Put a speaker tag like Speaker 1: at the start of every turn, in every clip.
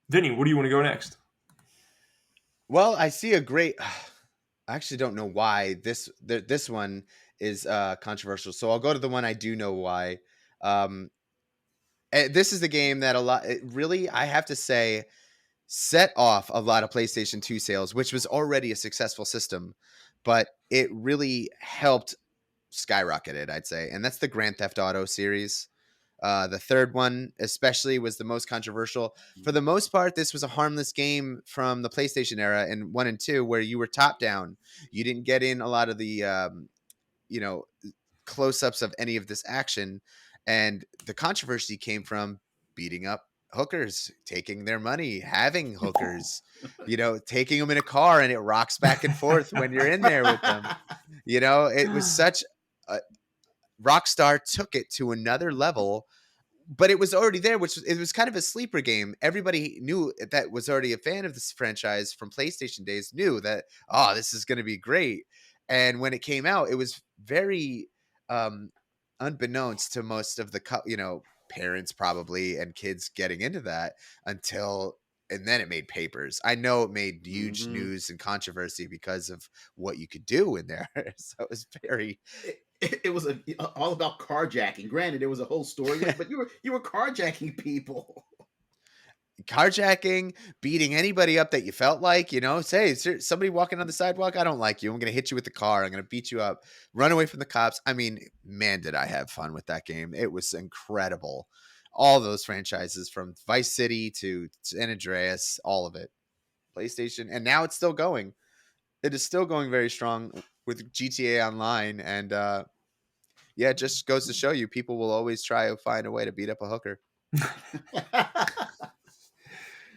Speaker 1: Vinny, what do you want to go next?
Speaker 2: Well, I see a great. I actually don't know why this one is controversial. So I'll go to the one I do know why. Um, this is the game that it really, I have to say, set off a lot of PlayStation 2 sales, which was already a successful system, but it really helped skyrocket it, I'd say. And that's the Grand Theft Auto series. The third one, especially, was the most controversial. For the most part, this was a harmless game from the PlayStation era in one and two, where you were top down. You didn't get in a lot of the, you know, close ups of any of this action. And the controversy came from beating up hookers, taking their money, having hookers, taking them in a car and it rocks back and forth when you're in there with them. It was such a, Rockstar took it to another level, but it was already there, it was kind of a sleeper game. Everybody knew that was already a fan of this franchise from PlayStation days knew that, oh, this is going to be great. And when it came out, it was very um, unbeknownst to most of the parents probably and kids getting into that and then it made papers. I know it made huge
Speaker 3: hmm
Speaker 2: news and controversy because of what you could do in there. So it was very
Speaker 3: it was all about carjacking. Granted, there was a whole story with it, but you were carjacking people.
Speaker 2: carjacking, beating anybody up that you felt like, say, is there somebody walking on the sidewalk? I don't like you. I'm going to hit you with the car. I'm going to beat you up, run away from the cops. I mean, man, did I have fun with that game. It was incredible. All those franchises from Vice City to San Andreas, all of it. PlayStation. And now it's still going. It is still going very strong with GTA Online. And yeah, it just goes to show you people will always try to find a way to beat up a hooker.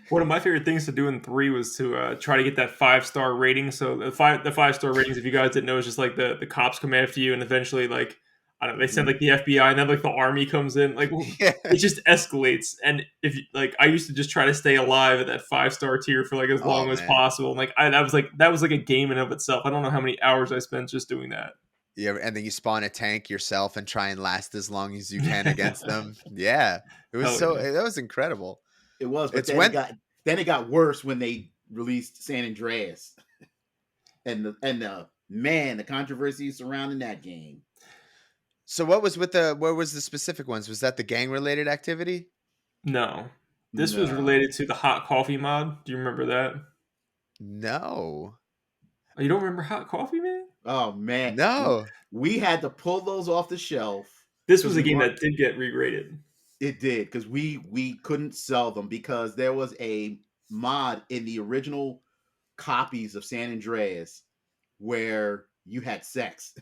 Speaker 1: One of my favorite things to do in 3 was to try to get that 5-star rating. So the 5-star ratings, if you guys didn't know, is just like the cops come after you, and eventually, like, I don't know, they send like the FBI, and then like the army comes in. Like,
Speaker 2: Yeah.
Speaker 1: it just escalates. And if like I used to just try to stay alive at that 5-star tier for like as
Speaker 2: Oh,
Speaker 1: long as
Speaker 2: man.
Speaker 1: possible. And like that was like a game in and of itself. I don't know how many hours I spent just doing that.
Speaker 2: Yeah, and then you spawn a tank yourself and try and last as long as you can against them. Yeah, it was
Speaker 1: Hell yeah.
Speaker 2: that was incredible.
Speaker 3: It was, but
Speaker 2: It's
Speaker 3: then it
Speaker 2: when
Speaker 3: got worse when they released San Andreas, and the controversy surrounding that game.
Speaker 2: so where was the specific ones? Was that the gang related activity?
Speaker 1: No, this was
Speaker 3: No.
Speaker 1: related to the hot coffee mod. Do you remember that?
Speaker 2: No,
Speaker 1: Oh, you don't remember hot coffee, man?
Speaker 3: Oh man,
Speaker 2: no.
Speaker 3: we had to pull those off the shelf
Speaker 1: This
Speaker 3: because
Speaker 1: was a
Speaker 3: we
Speaker 1: game
Speaker 3: weren't.
Speaker 1: that did get re-rated.
Speaker 3: It did because we couldn't sell them because there was a mod in the original copies of San Andreas where you had sex.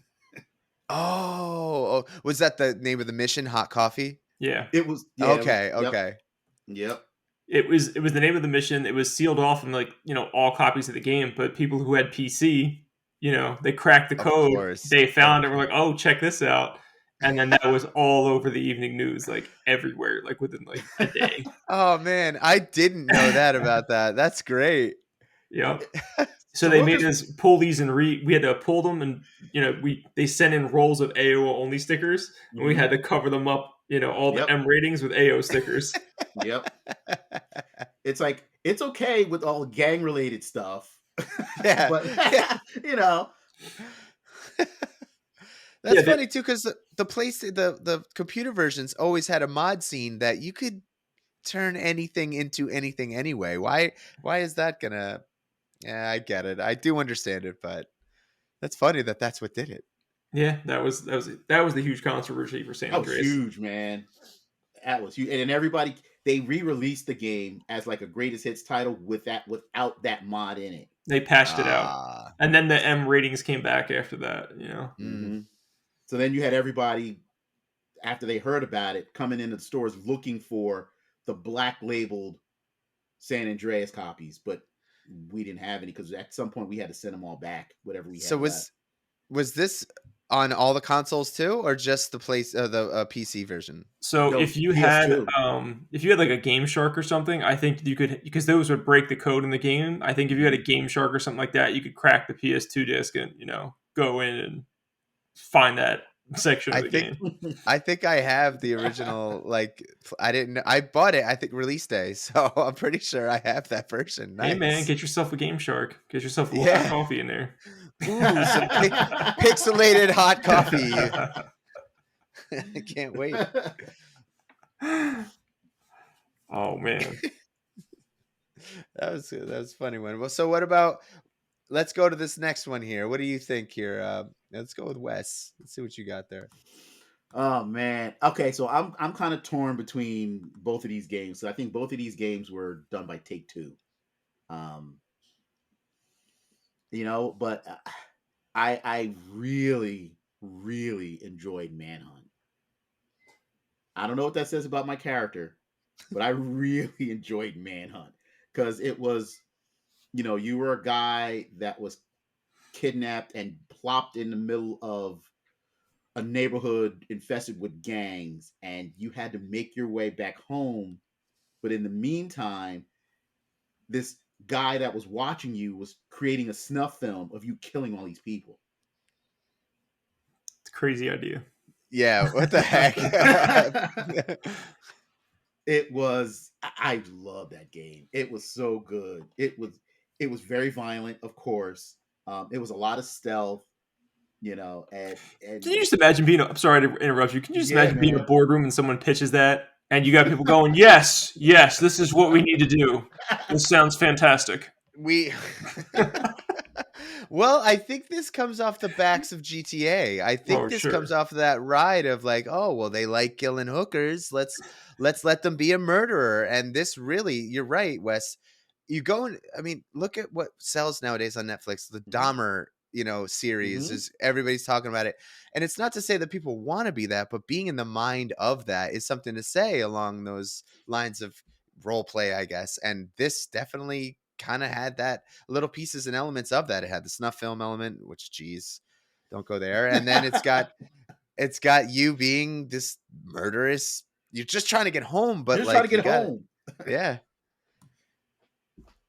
Speaker 2: Oh, was that the name of the mission? Hot coffee.
Speaker 1: Yeah.
Speaker 3: It was, yeah, it was,
Speaker 2: Okay,
Speaker 3: yep,
Speaker 2: okay.
Speaker 3: yep.
Speaker 1: It was the name of the mission. It was sealed off in like, all copies of the game, but people who had PC, they cracked the
Speaker 2: Of
Speaker 1: code,
Speaker 2: course,
Speaker 1: they
Speaker 2: of
Speaker 1: found it, were like, "Oh, check this out." And then that was all over the evening news, like everywhere, like within like a day.
Speaker 2: oh man, I didn't know that about that. That's great.
Speaker 1: Yep. So
Speaker 3: So
Speaker 1: they
Speaker 3: we'll
Speaker 1: made
Speaker 3: just
Speaker 1: us pull these and we had to pull them, and they sent in rolls of AO only stickers, and we had
Speaker 3: mhm,
Speaker 1: to cover them up, all the
Speaker 3: yep,
Speaker 1: M ratings with AO stickers.
Speaker 3: yep. It's like it's okay with all gang related stuff,
Speaker 2: Yeah,
Speaker 3: but
Speaker 2: yeah.
Speaker 3: you know,
Speaker 2: That's
Speaker 1: Yeah,
Speaker 2: funny too, because the computer versions always had a mod scene that you could turn anything into anything anyway. Why is that gonna? Yeah, I get it. I do understand it, but that's funny that that's what did it.
Speaker 1: yeah, that was the huge controversy for San
Speaker 3: that was
Speaker 1: Andreas.
Speaker 3: huge, man. That was huge, and then everybody they re-released the game as like a greatest hits title without that mod in it.
Speaker 1: They patched it out,
Speaker 2: Ah,
Speaker 1: and then the M ratings came back after that.
Speaker 2: mm,
Speaker 3: hmm So then you had everybody after they heard about it coming into the stores looking for the black labeled San Andreas copies, but we didn't have any because at some point we had to send them all back, whatever we
Speaker 2: so
Speaker 3: had left.
Speaker 2: was this on all the consoles too, or just the PC version?
Speaker 1: So
Speaker 3: No,
Speaker 1: if you had
Speaker 3: PS2.
Speaker 1: like a Game Shark or something, I think you could, because those would break the code in the game. I think if you had a Game Shark or something like that, you could crack the PS2 disc and go in and find that section of
Speaker 2: I
Speaker 1: the
Speaker 2: think
Speaker 1: game.
Speaker 2: I think I have the original. Like, I bought it. I think release day, so I'm pretty sure I have that version.
Speaker 1: Hey man,
Speaker 2: Nice.
Speaker 1: get yourself a Game Shark. Get yourself a little hot
Speaker 2: Yeah.
Speaker 1: coffee in there.
Speaker 2: Ooh, some pixelated hot coffee. I can't wait.
Speaker 1: Oh man.
Speaker 2: That was a funny one. Well, so what about? Let's go to this next one here. What do you think here? Let's go with Wes. Let's see what you got there.
Speaker 3: Oh man. Okay, so I'm kind of torn between both of these games. So I think both of these games were done by Take Two. Um, but I really really enjoyed Manhunt. I don't know what that says about my character, but I really enjoyed Manhunt because it was, you were a guy that was kidnapped and plopped in the middle of a neighborhood infested with gangs, and you had to make your way back home. But in the meantime, this guy that was watching you was creating a snuff film of you killing all these people.
Speaker 1: It's a crazy idea.
Speaker 2: Yeah, what the heck?
Speaker 3: It was, I love that game. It was so good. It was very violent, of course. It was a lot of stealth,
Speaker 1: Can you
Speaker 3: and
Speaker 1: just imagine being? I'm sorry to interrupt you. Can you just
Speaker 3: yeah,
Speaker 1: imagine being in a
Speaker 3: man.
Speaker 1: boardroom and someone pitches that, and you got people going, "Yes, yes, this is what we need to do. This sounds fantastic."
Speaker 2: we Well, I think this comes off the backs of GTA. I think
Speaker 1: Oh,
Speaker 2: this comes
Speaker 1: sure.
Speaker 2: off of that ride of like, oh, well, they like killing hookers. Let's let them be a murderer. And this really, you're right, Wes. You go and I mean, look at what sells nowadays on Netflix. The Dahmer, series
Speaker 3: Mm-hmm.
Speaker 2: is everybody's talking about it. And it's not to say that people want to be that, but being in the mind of that is something to say along those lines of role play, I guess. And this definitely kind of had that little pieces and elements of that. It had the snuff film element, which geez, don't go there. And then it's got you being this murderous. You're just trying to get home, but
Speaker 3: Just trying to
Speaker 2: like you
Speaker 3: get
Speaker 2: got it.
Speaker 3: home.
Speaker 2: Yeah,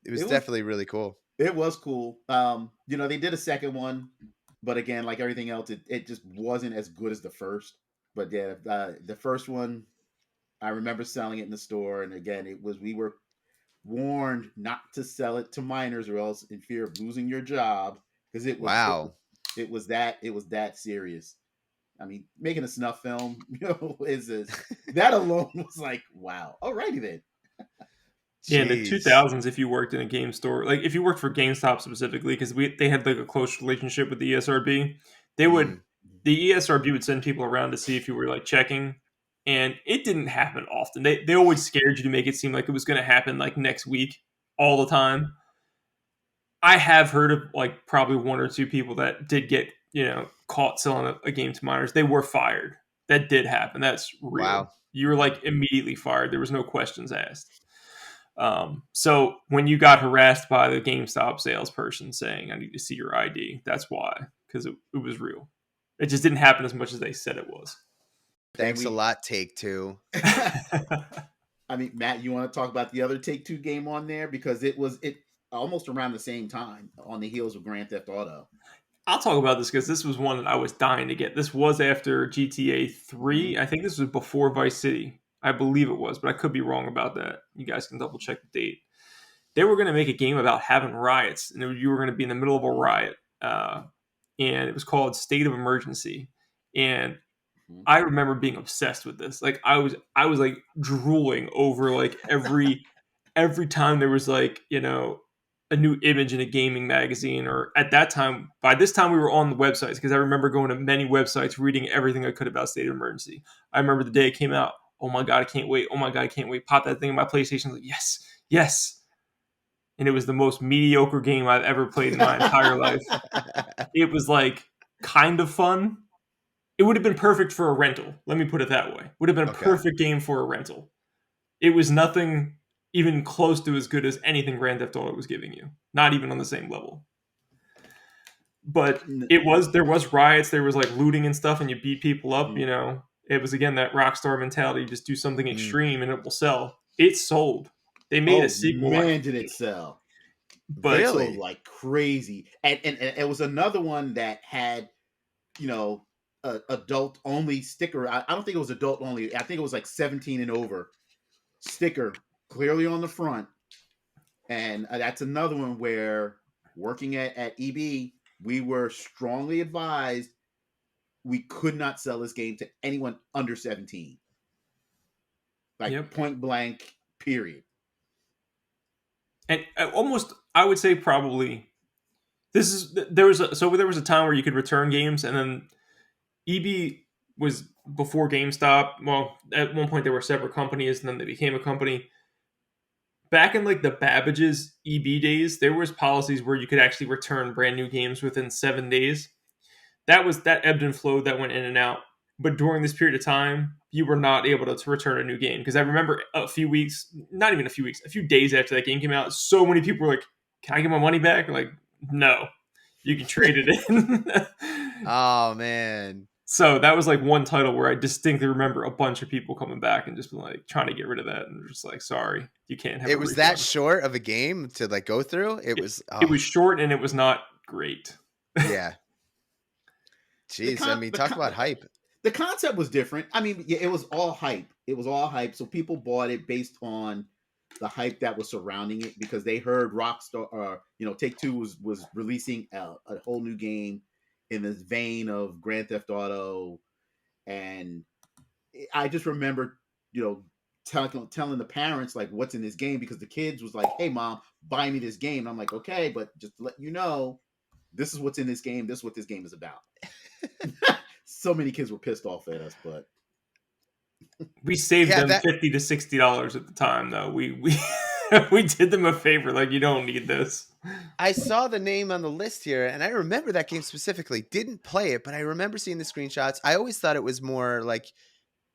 Speaker 2: it was
Speaker 3: It was
Speaker 2: definitely really cool.
Speaker 3: it was cool. They did a second one, but again, like everything else, it just wasn't as good as the first. But yeah, the first one, I remember selling it in the store, and again, we were warned not to sell it to minors or else in fear of losing your job because
Speaker 2: Wow.
Speaker 3: it was that serious. I mean, making a snuff film, that alone was like, wow. Alrighty then.
Speaker 1: Yeah, in the
Speaker 2: Jeez.
Speaker 1: 2000s, if you worked in a game store, like if you worked for GameStop specifically, because they had like a close relationship with the ESRB, they would
Speaker 2: Mm,
Speaker 1: the ESRB would send people around to see if you were like checking, and it didn't happen often. They always scared you to make it seem like it was going to happen like next week all the time. I have heard of like probably one or two people that did get caught selling a game to minors. They were fired. That did happen. That's real.
Speaker 2: wow.
Speaker 1: You were like immediately fired. There was no questions asked. So when you got harassed by the GameStop salesperson saying, "I need to see your ID," that's why, because it was real. It just didn't happen as much as they said it was.
Speaker 3: And
Speaker 2: Thanks a lot, Take Two.
Speaker 3: I mean, Matt, you want to talk about the other Take Two game on there because it almost around the same time on the heels of Grand Theft Auto.
Speaker 1: I'll talk about this because this was one that I was dying to get. This was after GTA 3.
Speaker 3: Mm-hmm.
Speaker 1: I think this was before Vice City. I believe it was, but I could be wrong about that. You guys can double check the date. They were going to make a game about having riots, and you were going to be in the middle of a riot, and it was called State of Emergency. And
Speaker 3: Mm-hmm.
Speaker 1: I remember being obsessed with this. Like I was like drooling over like every time there was like a new image in a gaming magazine, or at that time, by this time we were on the websites because I remember going to many websites reading everything I could about State of Emergency. I remember the day it came out. Oh my god, I can't wait. Oh my god, I can't wait. Pop that thing in my PlayStation. Like, yes, yes. And it was the most mediocre game I've ever played in my entire life. It was like kind of fun. It would have been perfect for a rental. Let me put it that way. Would have been a
Speaker 2: Okay.
Speaker 1: perfect game for a rental. It was nothing even close to as good as anything Grand Theft Auto was giving you. Not even on the same level. But there was riots, there was like looting and stuff, and you beat people up. It was again that Rockstar mentality. You just do something
Speaker 2: Mm.
Speaker 1: extreme and it will sell. It sold. They made a
Speaker 3: Oh
Speaker 1: sequel,
Speaker 3: man, did it sell?
Speaker 1: but
Speaker 3: It sold
Speaker 2: Really?
Speaker 3: like crazy, and it was another one that had, you know, adult only sticker. I don't think it was adult only. I think it was like 17 and over sticker clearly on the front. And that's another one where working at EB, we were strongly advised we could not sell this game to anyone under 17. Like
Speaker 1: Yep.
Speaker 3: point blank, period.
Speaker 1: And almost, I would say probably there was a time where you could return games, and then EB was before GameStop. Well, at one point they were separate companies, and then they became a company. Back in like the Babbage's EB days, there was policies where you could actually return brand new games within 7 days. That ebbed and flowed, that went in and out. But during this period of time, you were not able to return a new game, because I remember a few days after that game came out, so many people were like, "Can I get my money back?" I'm like, no, you can trade it in.
Speaker 2: Oh man.
Speaker 1: So that was like one title where I distinctly remember a bunch of people coming back and just like trying to get rid of that, and just like, sorry, you can't have.
Speaker 2: It was that short of a game to like go through. It was
Speaker 1: short, and it was not great.
Speaker 2: Yeah. Jeez, I mean, talk about hype.
Speaker 3: The concept was different. I mean, yeah, it was all hype. It was all hype. So people bought it based on the hype that was surrounding it, because they heard Rockstar, Take-Two was releasing a whole new game in this vein of Grand Theft Auto. And I just remember, telling the parents like what's in this game, because the kids was like, "Hey mom, buy me this game." And I'm like, "Okay, but just to let you know, this is what's in this game. This is what this game is about." So many kids were pissed off at us, but
Speaker 1: we saved them $50 to $60 at the time, though. We we did them a favor. Like, you don't need this.
Speaker 2: I saw the name on the list here, and I remember that game specifically. Didn't play it, but I remember seeing the screenshots. I always thought it was more like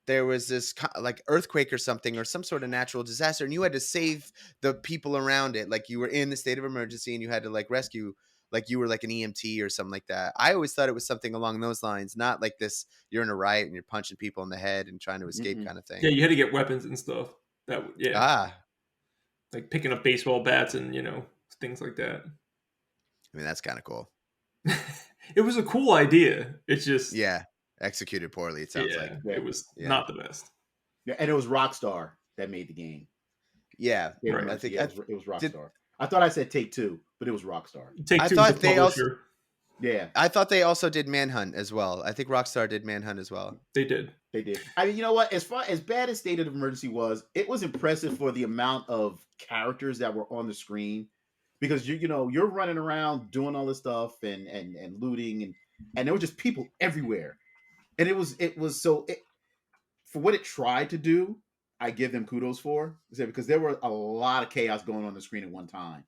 Speaker 2: there was this like earthquake or something, or some sort of natural disaster, and you had to save the people around it. Like you were in the state of emergency, and you had to like rescue. Like you were like an EMT or something like that. I always thought it was something along those lines, not like this, you're in a riot and you're punching people in the head and trying to escape kind of thing.
Speaker 1: Yeah, you had to get weapons and stuff. Like picking up baseball bats and, things like that.
Speaker 2: I mean, that's kind of cool.
Speaker 1: It was a cool idea. It's just...
Speaker 2: Yeah, executed poorly, it sounds like.
Speaker 1: It was not the best.
Speaker 3: Yeah, and it was Rockstar that made the game.
Speaker 2: Yeah,
Speaker 1: right.
Speaker 2: I think
Speaker 3: it was Rockstar. I thought I said Take-Two, but it was Rockstar.
Speaker 1: Take-Two was the publisher.
Speaker 2: I thought they also did Manhunt as well. I think Rockstar did Manhunt as well.
Speaker 1: They did.
Speaker 3: I mean, you know what? As bad as State of Emergency was, it was impressive for the amount of characters that were on the screen, because you're running around doing all this stuff and looting, and there were just people everywhere, and it was for what it tried to do. I give them kudos for, because there were a lot of chaos going on the screen at one time.